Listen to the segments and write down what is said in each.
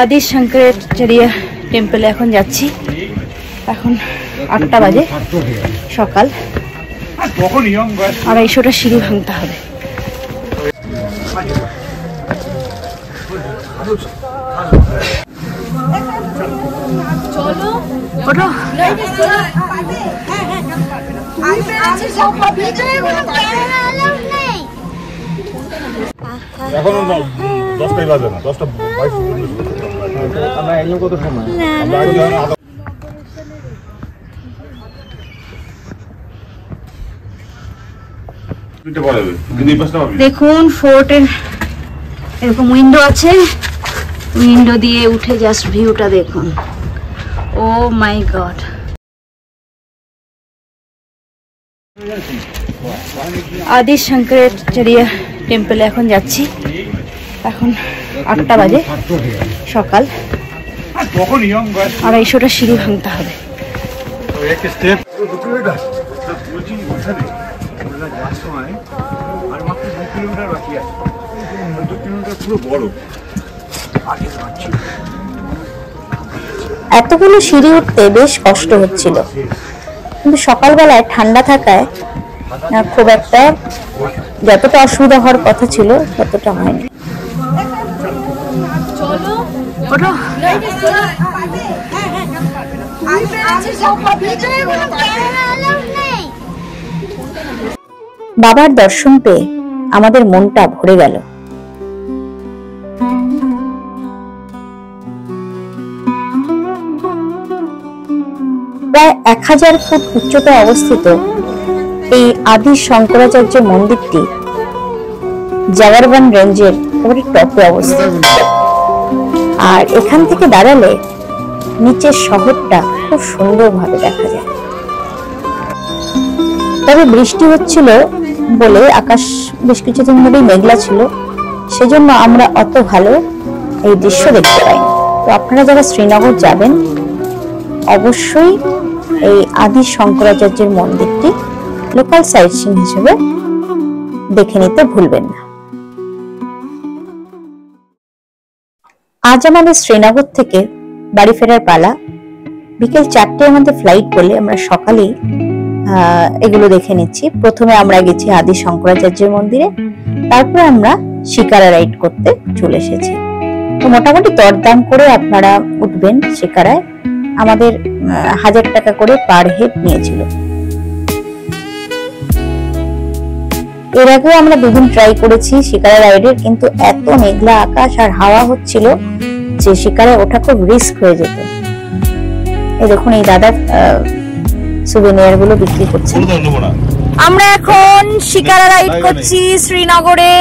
আদি শঙ্করাচার্য টেম্পলে এখন যাচ্ছি। এখন 8টা বাজে সকাল, 250টা সিঁড়ি ভাঙতে হবে। এখনো 10টাই বাজে না, 10টা 22 আমরা এগিয়ে কত সময় দেখুন ফোর্টের এরকম উইন্ডো আছে, উইন্ডো দিয়ে উঠে জাস্ট ভিউটা দেখুন। ও মাই গড, আদি শঙ্করাচার্য টেম্পলে এখন যাচ্ছি। এখন 8টা বাজে সকাল, 250টা সিঁড়ি ভাঙতে হবে। এতগুলো সিঁড়ি উঠতে বেশ কষ্ট হচ্ছিল, কিন্তু সকালবেলায় ঠান্ডা থাকায় খুব একটা যতটা অসুবিধা হওয়ার কথা ছিল ততটা হয়নি। বাবার দর্শন পেয়ে আমাদের মনটা ভরে গেল। প্রায় 1000 ফুট উচ্চতায় অবস্থিত এই আদি শঙ্করাচার্য মন্দিরটি জাগারবান রেঞ্জের একেবারে টপে অবস্থিত। আর এখান থেকে দাঁড়ালে নিচের শহরটা খুব সুন্দরভাবে দেখা যায়। তবে বৃষ্টি হচ্ছিল বলে আকাশ বেশ কিছুদিন ধরেই মেঘলা ছিল, সেজন্য আমরা অত ভালো এই দৃশ্য দেখতে পাইনি। তো আপনারা যারা শ্রীনগর যাবেন অবশ্যই এই আদি শঙ্করাচার্যের মন্দিরটি লোকাল সাইট সিন হিসেবে দেখে নিতে ভুলবেন না। আজ আমাদের শ্রীনগর থেকে বাড়ি ফেরার পালা। বিকেল 4টায় আমাদের ফ্লাইট বলে আমরা সকালেই এগুলো দেখে নিচ্ছি। প্রথমে আমরা গেছি আদি শঙ্করাচার্যের মন্দিরে, তারপর আমরা শিকারা রাইড করতে চলে এসেছি। তো মোটামুটি দরদাম করে আপনারা উঠবেন শিকারায়। আমাদের 1000 টাকা করে পার হেড নিয়েছিল। এর আগেও আমরা 2 দিন ট্রাই করেছি শিকারা রাইডের, কিন্তু এত মেঘলা আকাশ আর হাওয়া হচ্ছিল যে শিকারায় ওঠা খুব রিস্ক হয়ে যেত। এই দেখুন এই দাদা সুভেনিয়ার গুলো বিক্রি করছে। আমরা এখন শিকারা রাইড করছি শ্রীনগরে।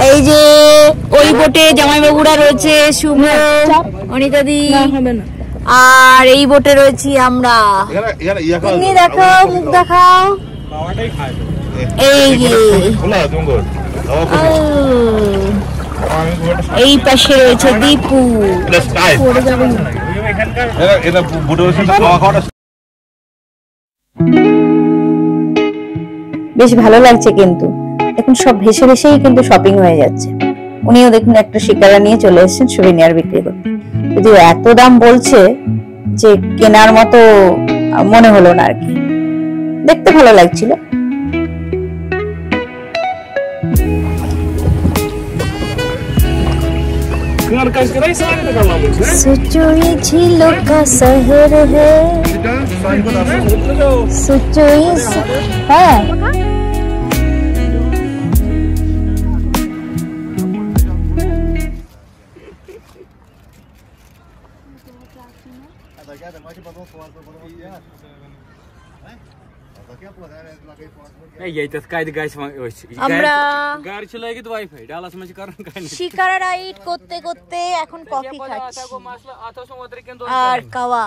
এই যে ওই বোটে জামাইবাবুরা রয়েছে, শুভ, অনিতাদি, আর এই বোটে রয়েছি আমরা। দেখাও, মুখ দেখাও। এই পাশে রয়েছে দীপু। বেশ ভালো লাগছে, কিন্তু এখন সব ভেসে ভেসেই কিন্তু শপিং হয়ে যাচ্ছে। উনিও দেখুন একটা শিকারা নিয়ে চলে এসেছেন সুভেনিয়ার বিক্রি করতে। যদিও এত দাম বলছে যে কেনার মতো মনে হলো না আর কি, দেখতে ভালো লাগছিল। सुचोई झीलों का शहर है, सुचोई है। শিকারা রাইড করতে করতে এখন কফি খাচ্ছি আর কাওয়া।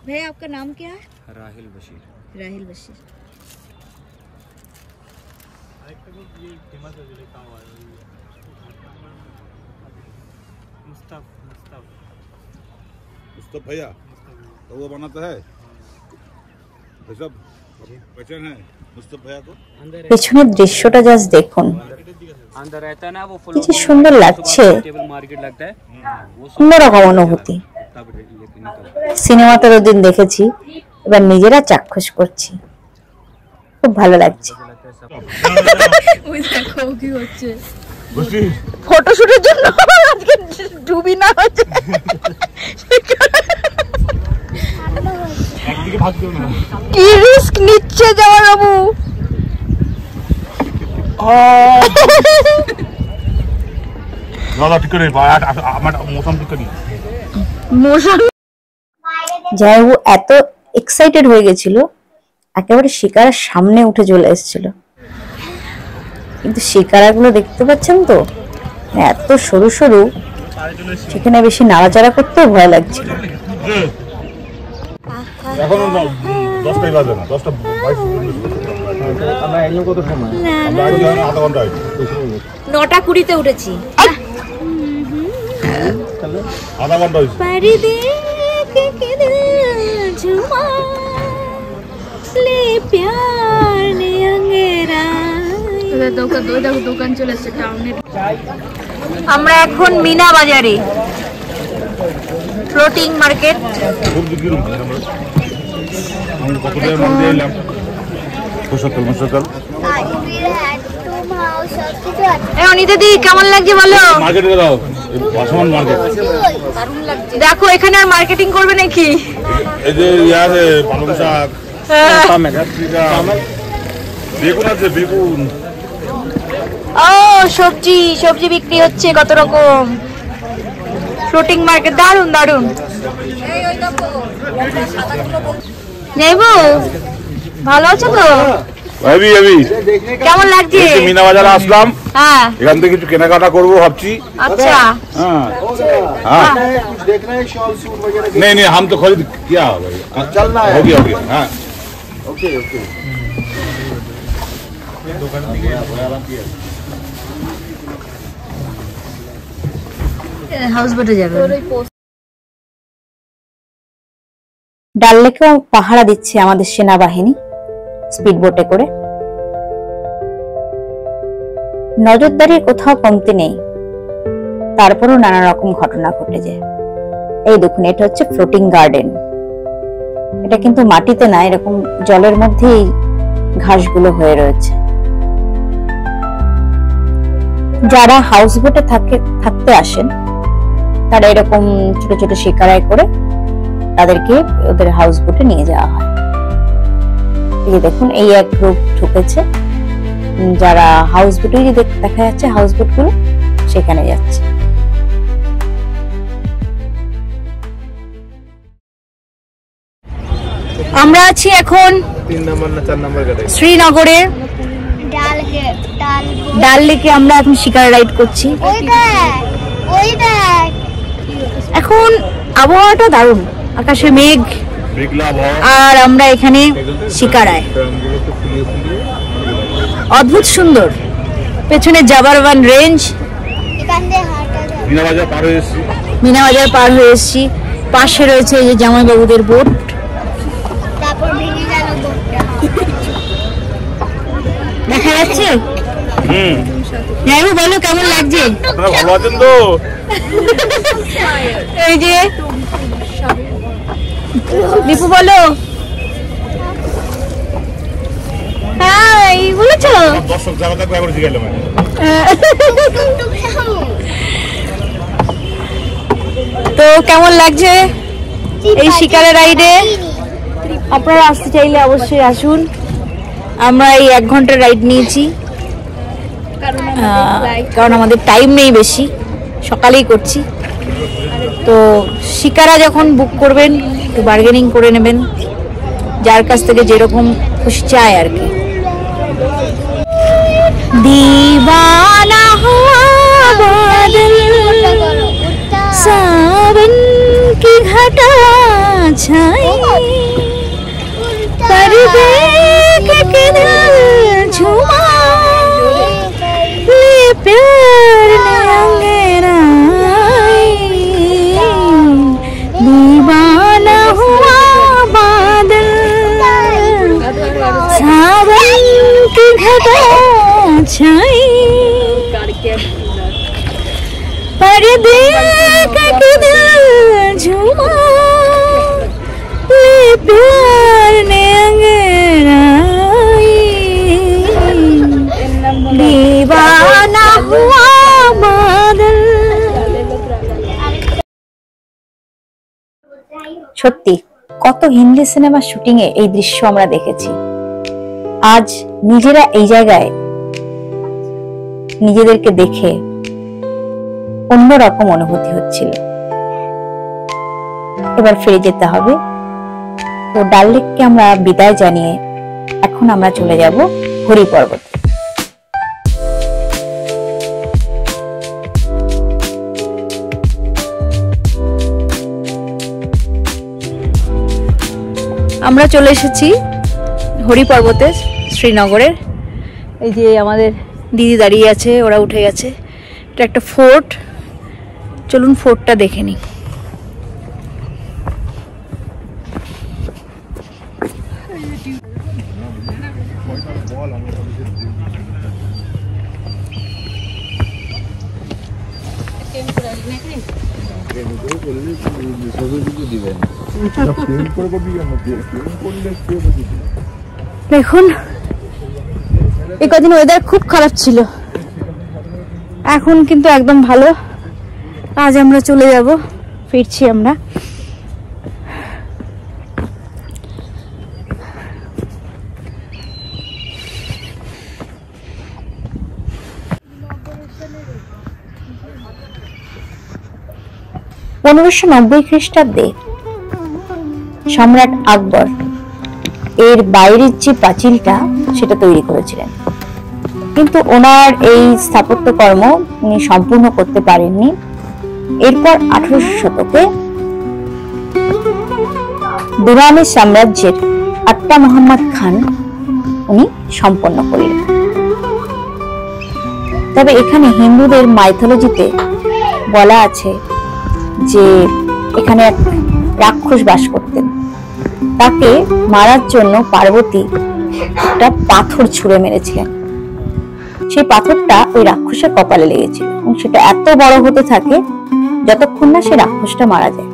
भाई आपका नाम क्या है? राहिल बशीर। राहिल बशीर। मुस्तफ भैया तो वो बनाता है भाई साहब। পেছনের দৃশ্যটা জাস্ট দেখুন, কি যে সুন্দর লাগছে, অন্যরকম অনুভূতি। সিনেমাতে ওদিন দেখেছি, এবার নিজেরা চাক্ষুষ করছি, খুব ভালো লাগছে। ফটোশুটের জন্য আজকে ডুবি না হচ্ছে, কি রিস্ক নিচ্ছে যাওয়ার বাবু। যাই ও এত এক্সাইটেড হয়ে গেছিল, একেবারে শিকারার সামনে উঠে চলে এসেছিল, কিন্তু শিকারা গুলো দেখতে পাচ্ছেন তো এত সরু সরু, সেখানে বেশি নাড়াচাড়া করতেও ভয় লাগছিল। এখনো 10টাই বাজে না, 10টা 22 আমরা এলাম কত সময়? আমরা আধা ঘন্টা হয়েছে, 9টা 20-তে উঠেছি, আধা ঘন্টা হয়েছে। দোকান চলে এসেছে টাউনের। আমরা এখন মিনা বাজারে, ফ্লোটিং মার্কেট। অনিতাদি কেমন লাগছে বলো? দেখো এখানে আর মার্কেটিং করবে নাকি? এই যে পালং শাক, বেগুন আছে, বেগুন। ও সবজি সবজি বিক্রি হচ্ছে কত রকম, ফ্লোটিং মার্কেট, দারুন দারুন। যাইবো, ভালো আছো তো? কেমন লাগছে? মিনা বাজারে আসলাম, হ্যাঁ এখান থেকে কিছু কেনাকাটা করবো ভাবছি। अच्छा हाँ हाँ नहीं नहीं हम तो खरीद क्या चलना है, हो गया हाँ ओके ओके। হাউস বোটে যাবে। ডাল লেকেও পাহারা দিচ্ছে আমাদের সেনাবাহিনী স্পিড বোটে করে। নজরদারির কোথাও কমতি নেই, তারপরও নানা রকম ঘটনা ঘটে যায়। এই দেখুন, এটা হচ্ছে ফ্লোটিং গার্ডেন। এটা কিন্তু মাটিতে না, এরকম জলের মধ্যেই ঘাসগুলো হয়ে রয়েছে। যারা হাউস বোটে থাকতে আসেন, তারা এরকম ছোট ছোট শিকারায় করে তাদেরকে ওদের হাউস বোটে নিয়ে যাওয়া হয়। এই দেখুন, এই এক গ্রুপ ঢুকেছে, যারা হাউস বোটে, দেখা যাচ্ছে হাউস বোট গুলো সেখানে যাচ্ছে। আমরা আছি এখন 3 নম্বর না 4 নম্বর গাড়ি শ্রীনগরে ডাল লেকে। আমরা এখন শিকার রাইড করছি। এখন আবহাওয়াটা দারুণ, আকাশে মেঘ, আর আমরা এখানে শিকারায়, অদ্ভুত সুন্দর। পেছনে জাবারওয়ান রেঞ্জ, মিনা বাজার পার হয়ে এসেছি। পাশে রয়েছে এই যে জামাইবাবুদের বোট। দেখা যাচ্ছে? বলো কেমন লাগছে? ভালো আছেন তো? এই যে দীপু বলো হাই বলেছো? দর্শক যারা দেখবে একবার জিজ্ঞাসা করবে। তো কেমন লাগছে এই শিকারের রাইডে? আপনারা আসতে চাইলে অবশ্যই আসুন। আমরা এই 1 ঘন্টার রাইড নিয়েছি, কারণ আমাদের টাইম নেই বেশি, সকালেই করছি। তো শিকারা যখন বুক করবেন একটু বার্গেনিং করে নেবেন, যার কাছ থেকে যেরকম খুশি চায় আর কি। दीवाना हुआ बादल सावन की घटा छाई पर्दे के किनार झूमा ले प्यार ने अंगेराई दीवाना हुआ बादल सावन की घटा छाई पर्दे का दिल झूमा ले प्यार ने अंगड़ाई दीवाना हुआ बादल। সত্যি কত হিন্দি সিনেমার শুটিং এ এই দৃশ্য আমরা দেখেছি। আজ নিজেরা এই জায়গায় নিজেদেরকে দেখে অন্যরকম অনুভূতি হচ্ছিল। এবার ফিরে যেতে হবে। তো ডাল লেককে আমরা বিদায় জানিয়ে এখন আমরা চলে যাব হরি পর্বতে। আমরা চলে এসেছি হরি পর্বতে শ্রীনগরের। এই যে আমাদের দিদি দাঁড়িয়ে আছে, ওরা উঠে গেছে। এটা একটা ফোর্ট, চলুন ফোর্টটা দেখে নিই। দেখুন এই কদিন ওয়েদার খুব খারাপ ছিল, এখন কিন্তু একদম ভালো। আজ আমরা চলে যাব, ফিরছি আমরা। খ্রিস্টাব্দে সম্রাট আকবর এর বাইরের যে প্রাচীরটা সেটা তৈরি করেছিলেন, কিন্তু ওনার এই স্থাপত্য কর্ম উনি সম্পূর্ণ করতে পারেননি। এরপর 1800 শতকে দুরানি সাম্রাজ্যের আত্তা মোহাম্মদ খান উনি সম্পন্ন করলেন। তবে এখানে হিন্দুদের মাইথোলজিতে বলা আছে যে এখানে এক রাক্ষস বাস করতেন, তাকে মারার জন্য পার্বতী একটা পাথর ছুঁড়ে মেরেছিলেন। সেই পাথরটা ওই রাক্ষসের কপালে লেগেছিল এবং সেটা এত বড় হতে থাকে যতক্ষণ না সে রাক্ষসটা মারা যায়।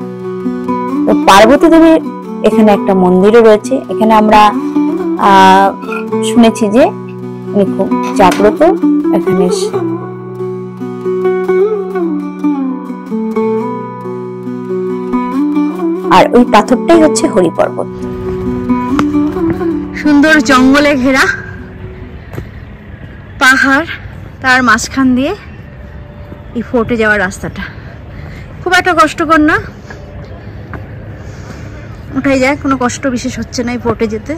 তো পার্বতী দেবীর এখানে একটা মন্দিরও রয়েছে। এখানে আমরা শুনেছি যে উনি খুব জাগ্রত। এখানে আর ওই পাথরটাই হচ্ছে হরি পর্বত। সুন্দর জঙ্গলে ঘেরা পাহাড়, তার মাঝখান দিয়ে এই ফোর্টে যাওয়ার রাস্তাটা খুব একটা কষ্টকর না, উঠাই যায়, কোনো কষ্ট বিশেষ হচ্ছে না এই ফোর্টে যেতে।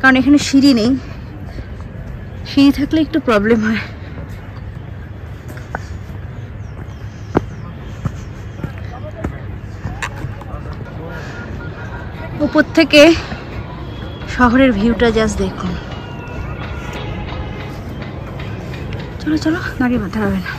কারণ এখানে সিঁড়ি নেই, সিঁড়ি থাকলে একটু প্রবলেম হয়। উপর থেকে শহরের ভিউটা জাস্ট দেখুন। চলো চলো, গাড়ি মাথা হবে না।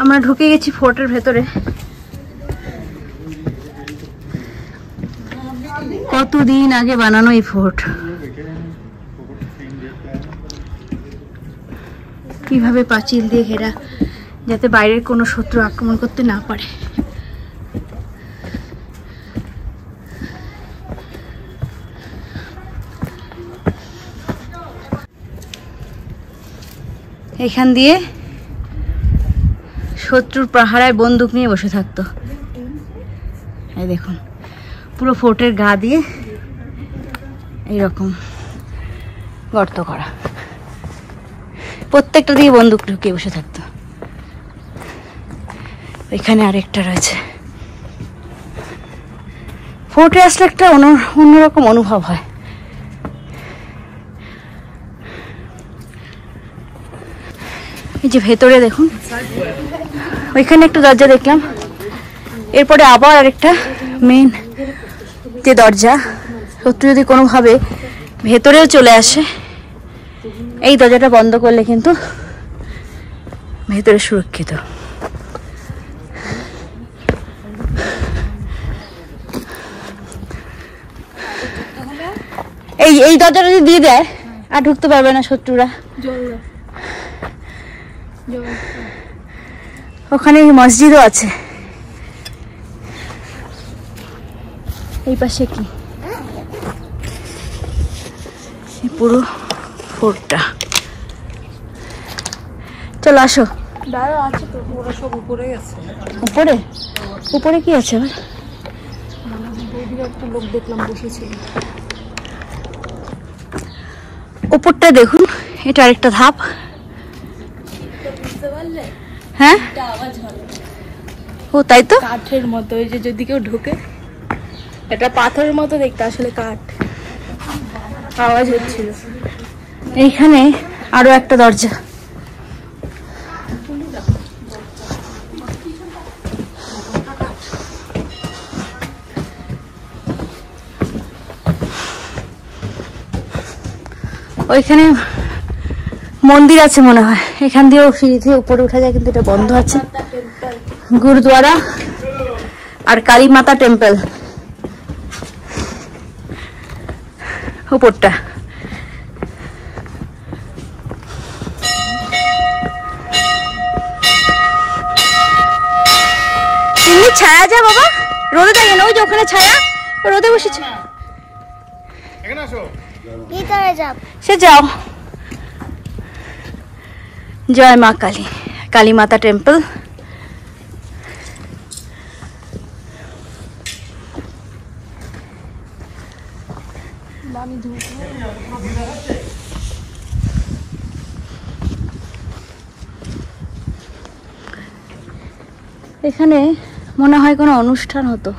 আমরা ঢুকে গেছি ফোর্টের ভেতরে। কতদিন আগে বানানো এই ফোর্ট, কিভাবে পাঁচিল দিয়ে ঘেরা যাতে বাইরের কোনো শত্রু আক্রমণ করতে না পারে। এখান দিয়ে শত্রুর পাহারায় বন্দুক নিয়ে বসে থাকতো। এই দেখুন পুরো ফোর্টের গা দিয়ে এইরকম গর্ত করা, প্রত্যেকটা দিয়ে বন্দুক ঢুকিয়ে বসে থাকতো। এখানে আরেকটা রয়েছে। ফোর্টে আসলে একটা অন্যরকম অনুভব হয়। এই যে ভেতরে দেখুন, ওইখানে একটা দরজা দেখলাম, এরপরে আবার আরেকটা মেন যে দরজা, শত্রু যদি কোনোভাবে ভেতরেও চলে আসে, এই দরজাটা বন্ধ করলে কিন্তু ভেতরে সুরক্ষিত। এই দরজাটা যদি দিয়ে দেয় আর ঢুকতে পারবে না শত্রুরা। ওখানে মসজিদও আছে। এই পাশে কি পুরো ফোর্টটা। চলো আসো। আছে তো, ওরা সব উপরেই আছে। উপরে উপরে কি আছে আবার? একটা লোক দেখলাম বসেছিল। উপরটা দেখুন, এটা আরেকটা ধাপ। হ্যাঁ ও তাই তো, কাঠের মতো, ওই যে যদি কেউ ঢুকে, এটা পাথরের মতো দেখতে, আসলে কাঠ। আওয়াজ হচ্ছিল। এইখানে আরো একটা দরজা। ওইখানে মন্দির আছে মনে হয়, এখান দিয়েও সিঁড়ি দিয়ে উপরে উঠা যায়, কিন্তু এটা বন্ধ আছে। গুরুদ্বারা আর কালী মাতা টেম্পল উপরটা। এমনি ছায়া যা বাবা, রোদে থাকে না, ওই যে ওখানে ছায়া, রোদে বসেছে। সে যাও। জয় মা কালী, কালী মাতা টেম্পল। এখানে মনে হয় কোনো অনুষ্ঠান হতো।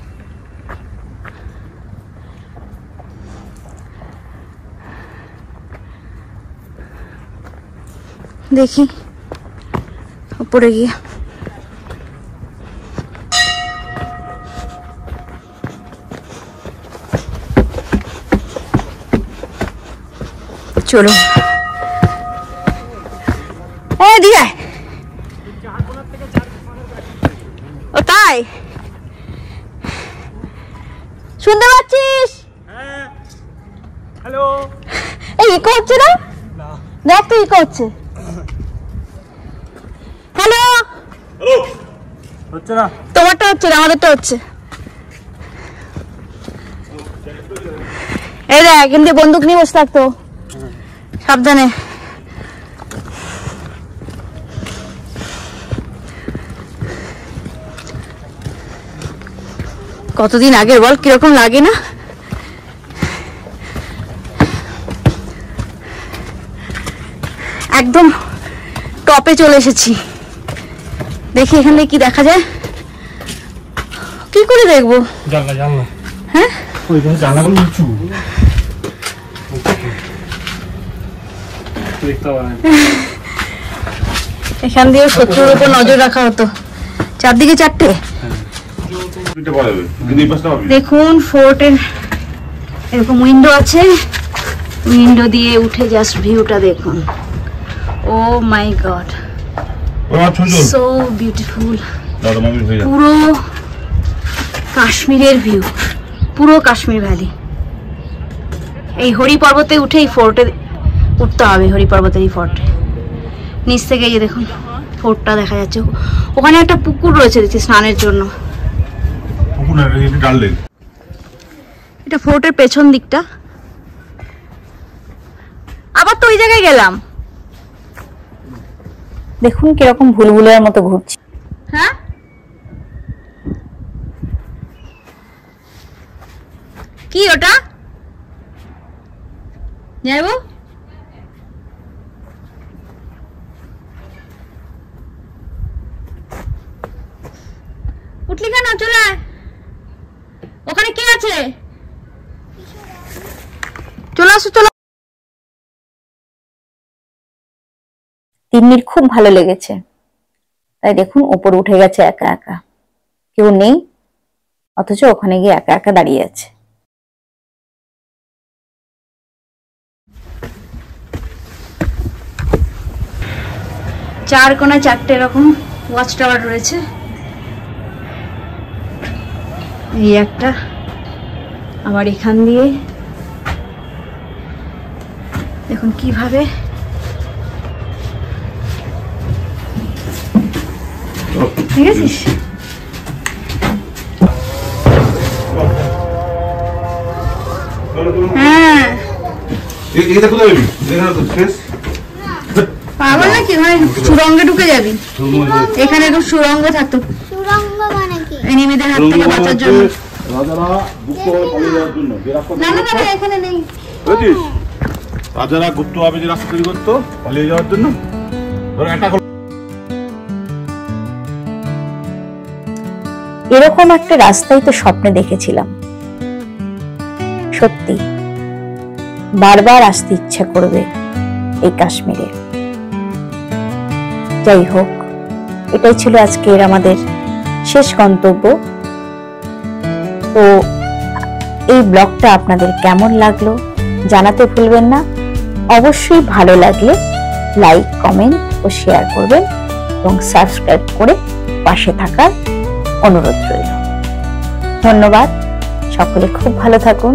দেখি উপরে গিয়ে। চলো দিয়ে ও তাই শুনতে পাচ্ছিস? হ্যালো। এই ইকো হচ্ছে না? দেখ তো ইকো হচ্ছে। হ্যালো হচ্ছে না? তোমারটা হচ্ছে না, আমাদেরটা হচ্ছে। এই দেখ, কিন্তু বন্দুক নিয়ে বসে থাকতো, সাবধানে। কতদিন আগের বল, কিরকম লাগে না? একদম টপে চলে এসেছি। দেখি এখানে কি দেখা যায়। কি করে দেখবো? জানলা জানলা। হ্যাঁ ওই জানলাগুলো উঁচু, দেখতে পাবেন। এখান দিয়ে শত্রুর উপর নজর রাখা হতো। চারদিকে চারটে। দেখুন ফোর্টের এরকম উইন্ডো আছে, উইন্ডো দিয়ে উঠে জাস্ট ভিউটা দেখুন। ও মাই গড, সো বিউটিফুল। পুরো কাশ্মীরের ভিউ, পুরো কাশ্মীর ভ্যালি। এই হরি পর্বতে উঠে এই ফোর্টে উঠতে হবে, হরি পর্বতের এই ফোর্টে। নিচ থেকে এই যে দেখুন ফোর্টটা দেখা যাচ্ছে। ওখানে একটা পুকুর রয়েছে দেখছি স্নানের জন্য। এটা ফোর্টের পেছন দিকটা। আবার তো ওই জায়গায় গেলাম। দেখুন কিরকম ভুলভুলের মতো ঘুরছে। হ্যাঁ কি ওটা যাবো? উঠলি কেন? চলে ওখানে কে আছে? চলে আসো চলো। তিন্নির খুব ভালো লেগেছে, তাই দেখুন উপরে উঠে গেছে একা একা, কেউ নেই অথচ ওখানে গিয়ে একা একা দাঁড়িয়ে আছে। চার কোণা চারটে এরকম ওয়াচ টাওয়ার রয়েছে। এই একটা, আবার এখান দিয়ে দেখুন কিভাবে ঠিক আছে। হ্যাঁ পাগল নাকি, ওখানে সুরঙ্গে ঢুকে যাবি, এখানে একটু সুরঙ্গ থাকতো এনিমিদের হাত থেকে বাঁচার জন্য। না না না এখানে নেই। রাজারা গুপ্ত ভাবে যে রাস্তা তৈরি করতো পালিয়ে যাওয়ার জন্য, এরকম একটা রাস্তাই তো স্বপ্নে দেখেছিলাম, সত্যি বারবার আসতে ইচ্ছা করবে এই কাশ্মীরে। যাই হোক, এটাই ছিল আজকের আমাদের শেষ গন্তব্য। তো এই ব্লগটা আপনাদের কেমন লাগলো জানাতে ভুলবেন না। অবশ্যই ভালো লাগলে লাইক, কমেন্ট ও শেয়ার করবেন এবং সাবস্ক্রাইব করে পাশে থাকার অনুরোধ রইল। ধন্যবাদ, সকলে খুব ভালো থাকুন।